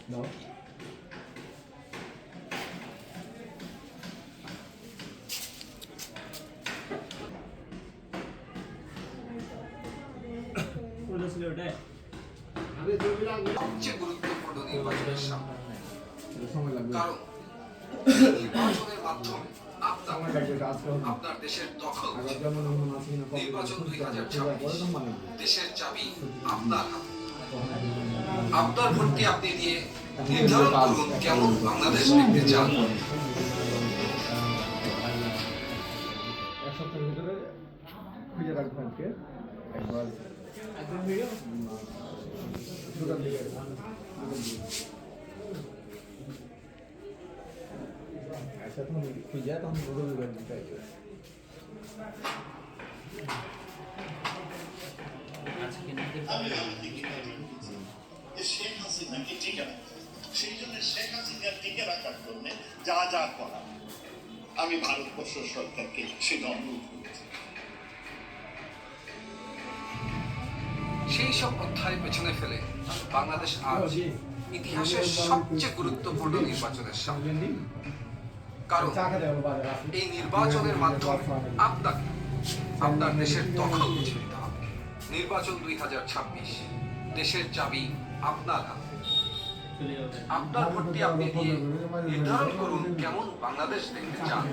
No. সবচেয়ে গুরুত্বপূর্ণ নির্বাচনের সামনে, সময় লাগবে। কারণ নির্বাচনের মাধ্যমে সময় লাগবে, আজকে হবে। আপনার দেশের দখল আবার যেমন অন্য আছে কিনা কখন নির্বাচন হবে, 2026 পরে তো মানে দেশের চাবি আপনার হাতে। আপনার ভোটটি আপনি দিয়ে নির্ধারণ করুন কেমন বাংলাদেশ দেখতে চান। এক সপ্তাহের ভিতরে খুঁজে রাখবেন আজকে একবার দুটার দিকে আচ্ছা তখন খুঁজে তখন দুটো দিকে আসবে। শেখ হাসিনাকে টিকে রাখা, সেই জন্য শেখ হাসিনা টিকে রাখার জন্য যা যা করা আমি ভারতবর্ষ সরকারকে সেটা অনুরোধ করেছি। সেই সব অধ্যায় পেছনে ফেলে বাংলাদেশ আজ ইতিহাসের সবচেয়ে গুরুত্বপূর্ণ নির্বাচনের সামনে, কারণ এই নির্বাচনের মাধ্যমে আপনাকে আপনার দেশের দখল বুঝে নিতে হবে। নির্বাচন 2026, দেশের চাবি আপনার হাতে। আপনার ভোটটি আপনি দিয়ে নির্ধারণ করুন কেমন বাংলাদেশ দেখতে চান।